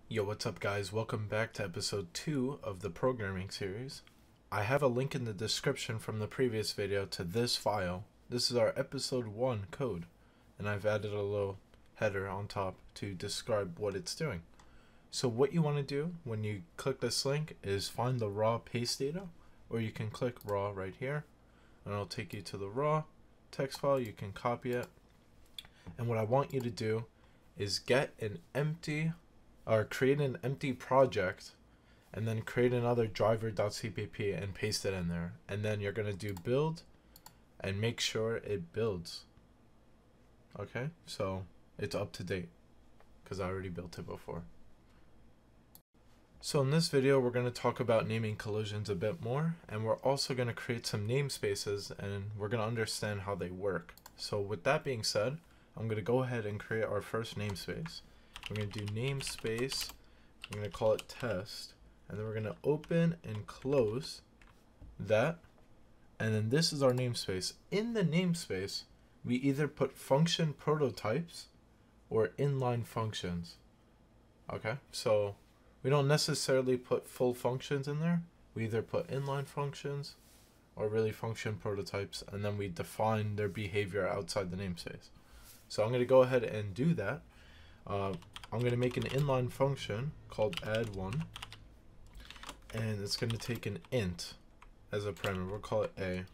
Yo, what's up guys? Welcome back to episode 2 of the programming series. I have a link in the description from the previous video to this file. This is our episode 1 code, and I've added a little header on top to describe what it's doing. So what you want to do when you click this link is find the raw paste data, or you can click raw right here, and it'll take you to the raw text file. You can copy it, and what I want you to do is get an empty or create an empty project and then create another driver.cpp and paste it in there, and then you're going to do build and make sure it builds. Okay, so it's up to date because I already built it before. So in this video we're going to talk about naming collisions a bit more, and we're also going to create some namespaces and we're going to understand how they work. So with that being said, I'm going to go ahead and create our first namespace. We're going to do namespace, I'm going to call it test, and then we're going to open and close that, and then this is our namespace. In the namespace, we either put function prototypes or inline functions. Okay, so we don't necessarily put full functions in there. We either put inline functions or really function prototypes, and then we define their behavior outside the namespace. So I'm going to go ahead and do that. I'm going to make an inline function called add1, and it's going to take an int as a parameter. We'll call it a,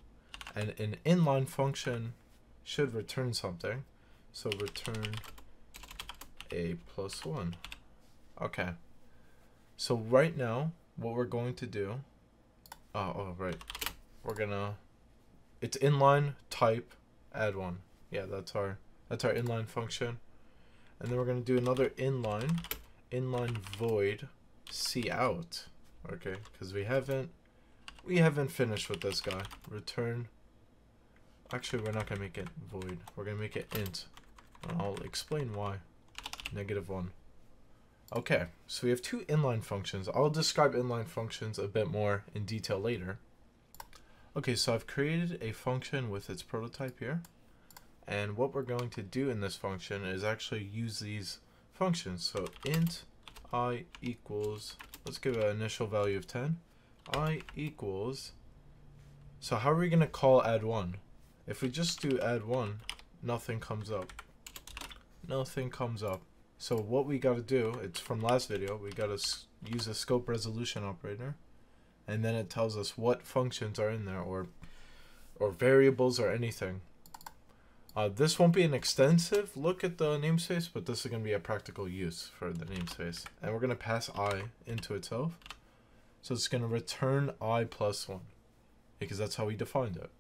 and an inline function should return something, so return a plus 1. Okay, so right now what we're going to do, we're gonna, it's inline type add1. Yeah, that's our inline function. And then we're going to do another inline void cout, okay, because we haven't finished with this guy. Return, actually we're not going to make it void, we're going to make it int, and I'll explain why. -1. Okay, so we have two inline functions. I'll describe inline functions a bit more in detail later. Okay, so I've created a function with its prototype here. And what we're going to do in this function is actually use these functions. So int I equals, let's give an initial value of 10. I equals, so how are we going to call add1? If we just do add1, nothing comes up. Nothing comes up. So what we got to do, it's from last video, we got to use a scope resolution operator. And then it tells us what functions are in there, or variables or anything. This won't be an extensive look at the namespace, but this is going to be a practical use for the namespace. And we're going to pass I into itself. So it's going to return I plus 1, because that's how we defined it.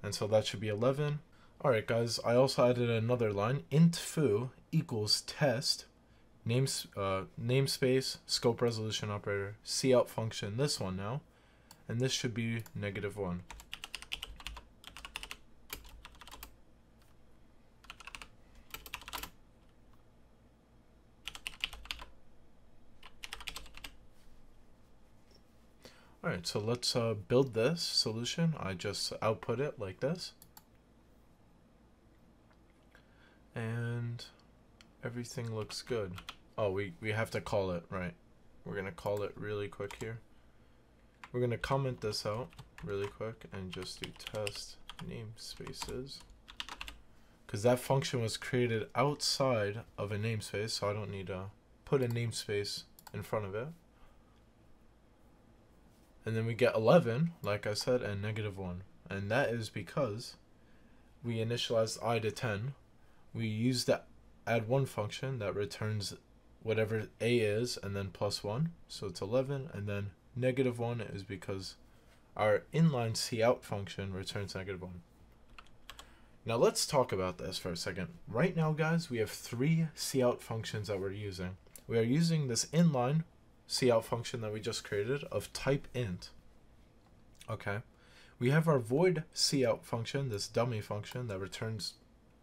And so that should be 11. Alright guys, I also added another line. Int foo equals test, namespace, scope resolution operator, cout function, this one now. And this should be -1. Alright, so let's build this solution. I just output it like this. And everything looks good. Oh, we have to call it, right? We're going to call it really quick here. We're going to comment this out really quick and just do test namespaces. Because that function was created outside of a namespace, so I don't need to put a namespace in front of it. And then we get 11, like I said, and -1. And that is because we initialized I to 10. We use the add1 function that returns whatever A is and then +1. So it's 11. And then -1 is because our inline cout function returns -1. Now let's talk about this for a second. Right now, guys, we have 3 cout functions that we're using. We are using this inline cout function that we just created of type int. Okay, we have our void cout function, this dummy function that returns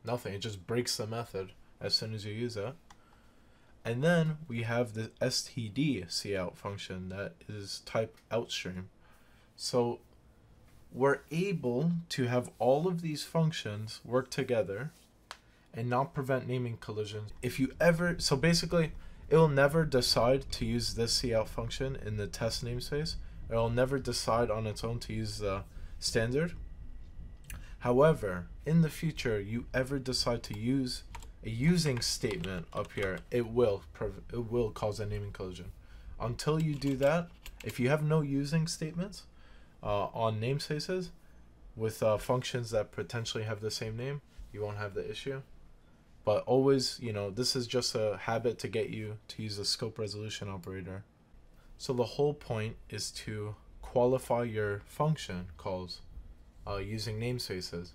nothing. It just breaks the method as soon as you use it. And then we have the std cout function that is type outstream. So we're able to have all of these functions work together and not prevent naming collisions. If you ever, so basically it will never decide to use this cout function in the test namespace. It will never decide on its own to use the standard. However, in the future, you ever decide to use a using statement up here, it will cause a naming collision. Until you do that, if you have no using statements on namespaces with functions that potentially have the same name, you won't have the issue. But always, this is just a habit to get you to use the scope resolution operator. So the whole point is to qualify your function calls using namespaces,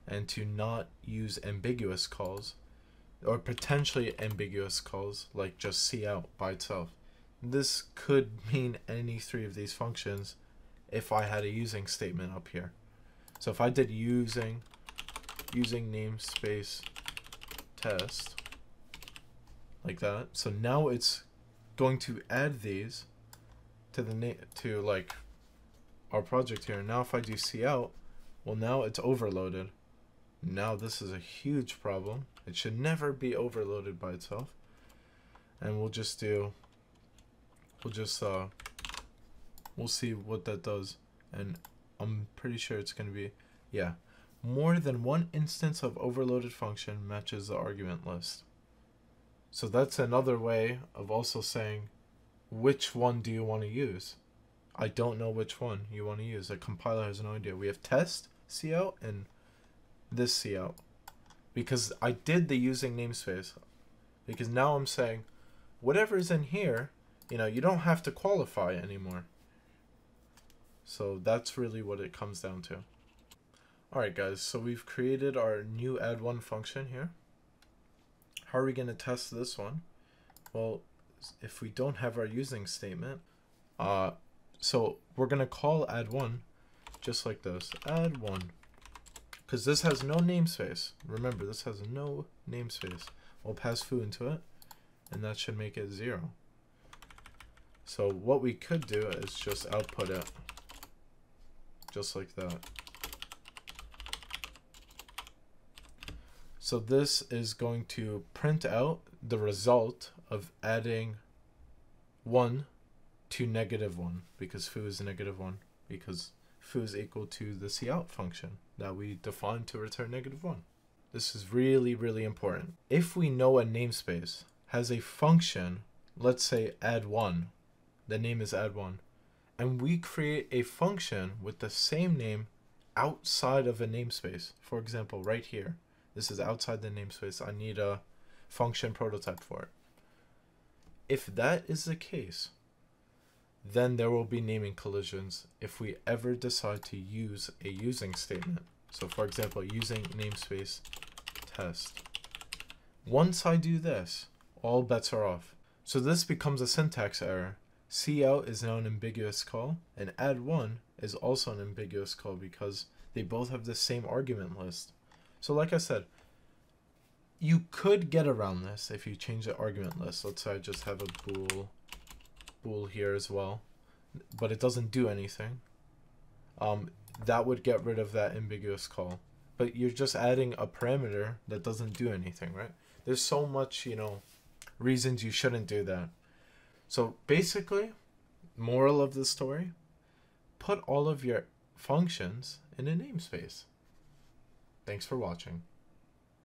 and to not use ambiguous calls or potentially ambiguous calls like just cout by itself. This could mean any three of these functions if I had a using statement up here. So if I did using namespace test like that, so now it's going to add these to the like our project here. Now if I do cout, well, now it's overloaded. Now this is a huge problem. It should never be overloaded by itself. And we'll see what that does. And I'm pretty sure it's going to be, yeah, more than one instance of overloaded function matches the argument list. So that's another way of also saying which one do you want to use. I don't know which one you want to use. The compiler has no idea. We have test cout and this cout, because I did the using namespace, because now I'm saying whatever's in here, you don't have to qualify anymore. So that's really what it comes down to. Alright guys, so we've created our new add1 function here. How are we going to test this one? Well, if we don't have our using statement, so we're going to call add1 just like this, add1, because this has no namespace. Remember, this has no namespace. We'll pass foo into it, and that should make it 0. So what we could do is just output it just like that. So this is going to print out the result of adding 1 to -1, because foo is -1, because foo is equal to the cout function that we defined to return -1. This is really, really important. If we know a namespace has a function, let's say add1, the name is add1, and we create a function with the same name outside of a namespace, for example, right here, this is outside the namespace, I need a function prototype for it. If that is the case, then there will be naming collisions if we ever decide to use a using statement. So for example, using namespace test. Once I do this, all bets are off. So this becomes a syntax error. Cout is now an ambiguous call, and add1 is also an ambiguous call because they both have the same argument list. So like I said, you could get around this if you change the argument list. Let's say I just have a bool here as well, but it doesn't do anything. That would get rid of that ambiguous call. But you're just adding a parameter that doesn't do anything, right? There's so much, reasons you shouldn't do that. So basically, moral of the story, put all of your functions in a namespace. Thanks for watching.